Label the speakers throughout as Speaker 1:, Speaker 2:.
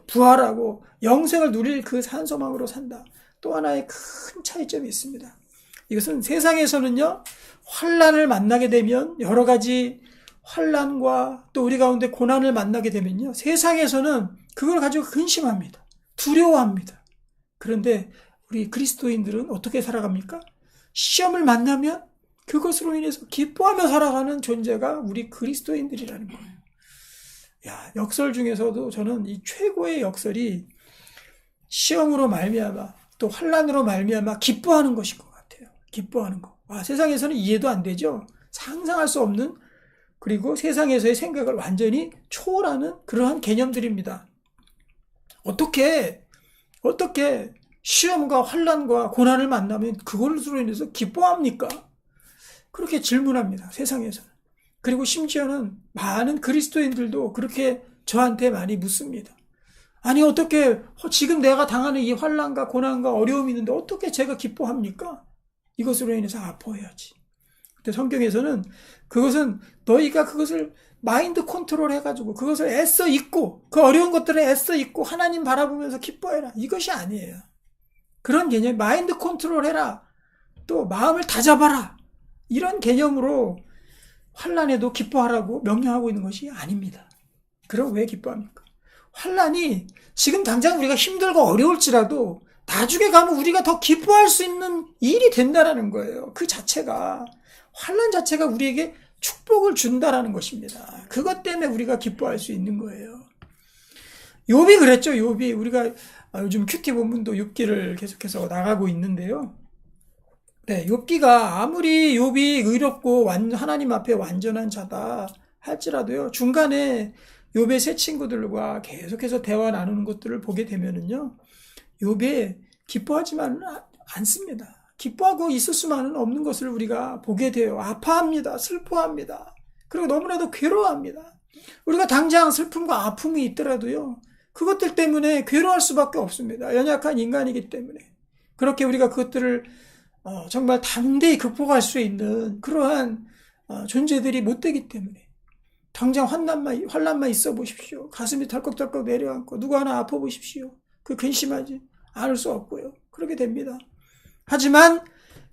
Speaker 1: 부활하고 영생을 누릴 그 산소망으로 산다. 또 하나의 큰 차이점이 있습니다. 이것은 세상에서는요, 환난을 만나게 되면 여러 가지 환난과 또 우리 가운데 고난을 만나게 되면요, 세상에서는 그걸 가지고 근심합니다. 두려워합니다. 그런데 우리 그리스도인들은 어떻게 살아갑니까? 시험을 만나면 그것으로 인해서 기뻐하며 살아가는 존재가 우리 그리스도인들이라는 거예요. 역설 중에서도 저는 이 최고의 역설이 시험으로 말미암아 또 환난으로 말미암아 기뻐하는 것인 것 같아요. 기뻐하는 거. 세상에서는 이해도 안 되죠. 상상할 수 없는, 그리고 세상에서의 생각을 완전히 초월하는 그러한 개념들입니다. 어떻게 시험과 환난과 고난을 만나면 그걸로 인해서 기뻐합니까? 그렇게 질문합니다. 세상에서는. 그리고 심지어는 많은 그리스도인들도 그렇게 저한테 많이 묻습니다. 아니, 어떻게 지금 내가 당하는 이 환난과 고난과 어려움이 있는데 어떻게 제가 기뻐합니까? 이것으로 인해서 아파해야지. 근데 성경에서는 그것은 너희가 그것을 마인드 컨트롤 해가지고 그것을 애써 잊고 그 어려운 것들을 애써 잊고 하나님 바라보면서 기뻐해라. 이것이 아니에요. 그런 개념, 마인드 컨트롤 해라. 또 마음을 다잡아라. 이런 개념으로 환난에도 기뻐하라고 명령하고 있는 것이 아닙니다. 그럼 왜 기뻐합니까? 환난이 지금 당장 우리가 힘들고 어려울지라도 나중에 가면 우리가 더 기뻐할 수 있는 일이 된다라는 거예요. 그 자체가, 환난 자체가 우리에게 축복을 준다라는 것입니다. 그것 때문에 우리가 기뻐할 수 있는 거예요. 욥이 그랬죠. 욥이, 우리가 요즘 큐티 본문도 욥기를 계속해서 나가고 있는데요. 네, 욥기가 아무리 욥이 의롭고 하나님 앞에 완전한 자다 할지라도요, 중간에 욥의 세 친구들과 계속해서 대화 나누는 것들을 보게 되면은요, 욥이 기뻐하지만 않습니다. 기뻐하고 있을 수만은 없는 것을 우리가 보게 돼요. 아파합니다. 슬퍼합니다. 그리고 너무나도 괴로워합니다. 우리가 당장 슬픔과 아픔이 있더라도요, 그것들 때문에 괴로워할 수밖에 없습니다. 연약한 인간이기 때문에. 그렇게 우리가 그것들을 정말 담대히 극복할 수 있는 그러한 존재들이 못 되기 때문에 당장 환난만 있어 보십시오. 가슴이 덜컥덜컥 내려앉고 누구 하나 아파 보십시오. 그 근심하지 않을 수 없고요. 그렇게 됩니다. 하지만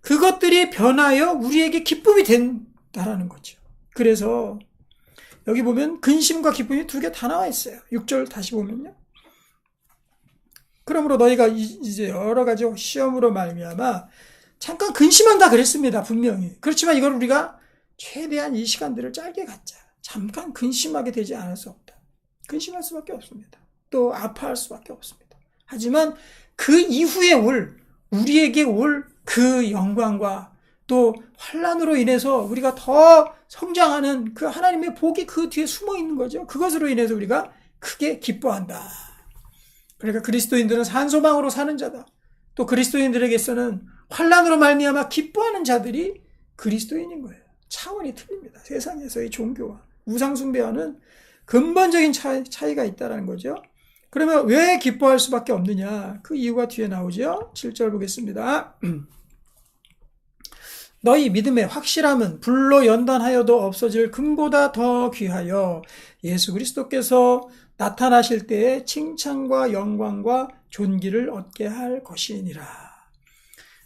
Speaker 1: 그것들이 변하여 우리에게 기쁨이 된다라는 거죠. 그래서 여기 보면 근심과 기쁨이 두 개 다 나와 있어요. 6절 다시 보면요. 그러므로 너희가 이제 여러 가지 시험으로 말미암아 잠깐 근심한다 그랬습니다. 분명히. 그렇지만 이걸 우리가 최대한 이 시간들을 짧게 갖자. 잠깐 근심하게 되지 않을 수 없다. 근심할 수밖에 없습니다. 또 아파할 수밖에 없습니다. 하지만 그 이후에 우리에게 올 그 영광과 또 환난으로 인해서 우리가 더 성장하는 그 하나님의 복이 그 뒤에 숨어 있는 거죠. 그것으로 인해서 우리가 크게 기뻐한다. 그러니까 그리스도인들은 산소망으로 사는 자다. 또 그리스도인들에게서는 환난으로 말미암아 기뻐하는 자들이 그리스도인인 거예요. 차원이 틀립니다. 세상에서의 종교와 우상 숭배와는 근본적인 차이가 있다는 거죠. 그러면 왜 기뻐할 수밖에 없느냐? 그 이유가 뒤에 나오죠. 7절 보겠습니다. 너희 믿음의 확실함은 불로 연단하여도 없어질 금보다 더 귀하여 예수 그리스도께서 나타나실 때에 칭찬과 영광과 존귀를 얻게 할 것이니라.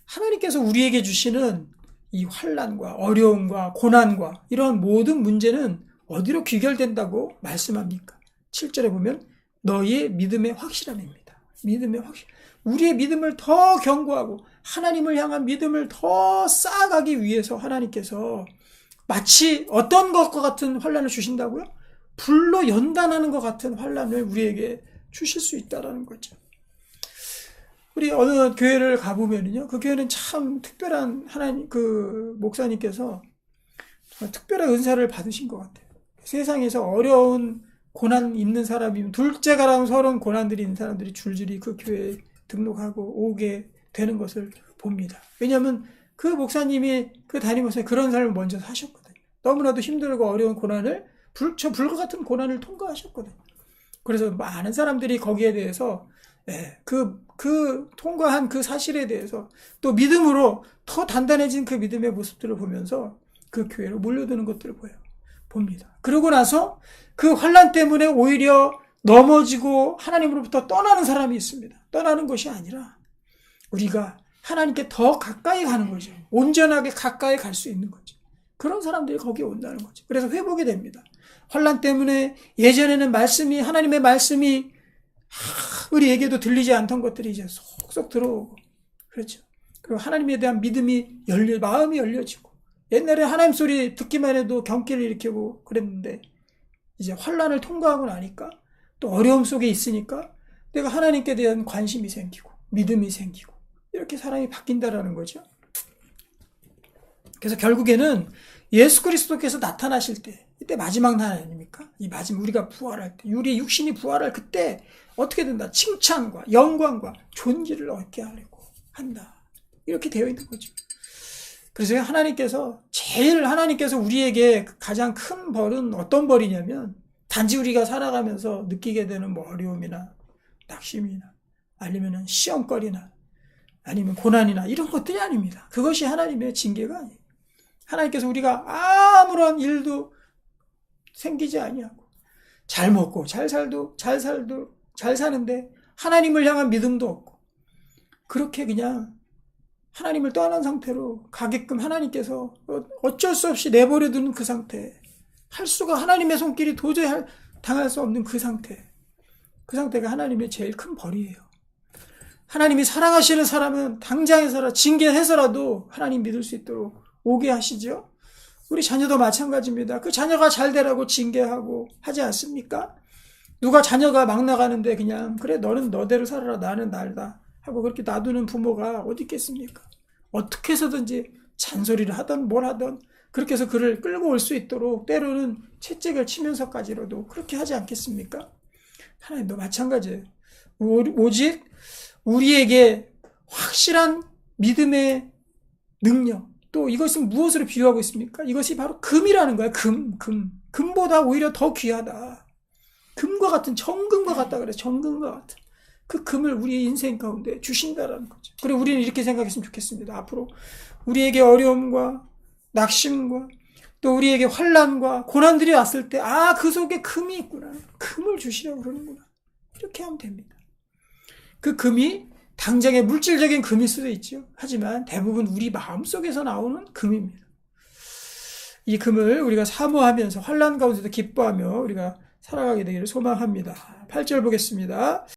Speaker 1: 하나님께서 우리에게 주시는 이 환난과 어려움과 고난과 이런 모든 문제는 어디로 귀결된다고 말씀합니까? 7절에 보면 너희의 믿음의 확실함입니다. 믿음의 확실. 우리의 믿음을 더 견고하고 하나님을 향한 믿음을 더 쌓아가기 위해서 하나님께서 마치 어떤 것과 같은 환난을 주신다고요? 불로 연단하는 것 같은 환난을 우리에게 주실 수 있다는 거죠. 우리 어느 교회를 가보면요, 그 교회는 참 특별한 하나님, 그 목사님께서 특별한 은사를 받으신 것 같아요. 세상에서 어려운 고난 있는 사람이면 둘째가라는 서러운 고난들이 있는 사람들이 줄줄이 그 교회에 등록하고 오게 되는 것을 봅니다. 왜냐하면 그 목사님이 그 담임목사님 그런 삶을 먼저 사셨거든요. 너무나도 힘들고 어려운 고난을 불과 같은 고난을 통과하셨거든요. 그래서 많은 사람들이 거기에 대해서 그 통과한 그 사실에 대해서 또 믿음으로 더 단단해진 그 믿음의 모습들을 보면서 그 교회로 몰려드는 것들을 봅니다. 그러고 나서 그 환난 때문에 오히려 넘어지고 하나님으로부터 떠나는 사람이 있습니다. 떠나는 것이 아니라 우리가 하나님께 더 가까이 가는 거죠. 온전하게 가까이 갈 수 있는 거죠. 그런 사람들이 거기에 온다는 거죠. 그래서 회복이 됩니다. 환난 때문에 예전에는 하나님의 말씀이 우리에게도 들리지 않던 것들이 이제 속속 들어오고, 그렇죠. 그리고 하나님에 대한 마음이 열려지고, 옛날에 하나님 소리 듣기만 해도 경기를 일으키고 그랬는데, 이제 환난을 통과하고 나니까, 또 어려움 속에 있으니까, 내가 하나님께 대한 관심이 생기고, 믿음이 생기고, 이렇게 사람이 바뀐다라는 거죠. 그래서 결국에는 예수 그리스도께서 나타나실 때, 이때 마지막 날 아닙니까? 이 마지막 우리가 부활할 때, 우리의 육신이 부활할 그때 어떻게 된다? 칭찬과 영광과 존귀를 얻게 하려고 한다. 이렇게 되어 있는 거죠. 그래서 하나님께서 우리에게 가장 큰 벌은 어떤 벌이냐면, 단지 우리가 살아가면서 느끼게 되는 뭐 어려움이나 낙심이나 아니면 시험거리나 아니면 고난이나 이런 것들이 아닙니다. 그것이 하나님의 징계가 아니에요. 하나님께서 우리가 아무런 일도 생기지 아니하고 잘 먹고 잘 사는데 하나님을 향한 믿음도 없고 그렇게 그냥 하나님을 떠난 상태로 가게끔 하나님께서 어쩔 수 없이 내버려 두는 그 상태, 하나님의 손길이 도저히 당할 수 없는 그 상태가 하나님의 제일 큰 벌이에요. 하나님이 사랑하시는 사람은 당장에서라 징계해서라도 하나님 믿을 수 있도록 오게 하시죠. 우리 자녀도 마찬가지입니다. 그 자녀가 잘 되라고 징계하고 하지 않습니까? 누가 자녀가 막 나가는데 그냥 그래 너는 너대로 살아라 나는 날다 하고 그렇게 놔두는 부모가 어디 있겠습니까? 어떻게 해서든지 잔소리를 하던 뭘 하던 그렇게 해서 그를 끌고 올 수 있도록 때로는 채찍을 치면서까지라도 그렇게 하지 않겠습니까? 하나님도 마찬가지예요. 오직 우리에게 확실한 믿음의 능력, 또 이것은 무엇으로 비유하고 있습니까? 이것이 바로 금이라는 거야. 금보다 오히려 더 귀하다. 금과 같은, 정금과 같다 그래. 정금과 같은. 그 금을 우리의 인생 가운데 주신다라는 거죠. 그리고 우리는 이렇게 생각했으면 좋겠습니다. 앞으로 우리에게 어려움과 낙심과 또 우리에게 환난과 고난들이 왔을 때, 그 속에 금이 있구나. 금을 주시려고 그러는구나. 이렇게 하면 됩니다. 그 금이 당장의 물질적인 금일 수도 있죠. 하지만 대부분 우리 마음속에서 나오는 금입니다. 이 금을 우리가 사모하면서 환난 가운데도 기뻐하며 우리가 살아가게 되기를 소망합니다. 8절 보겠습니다.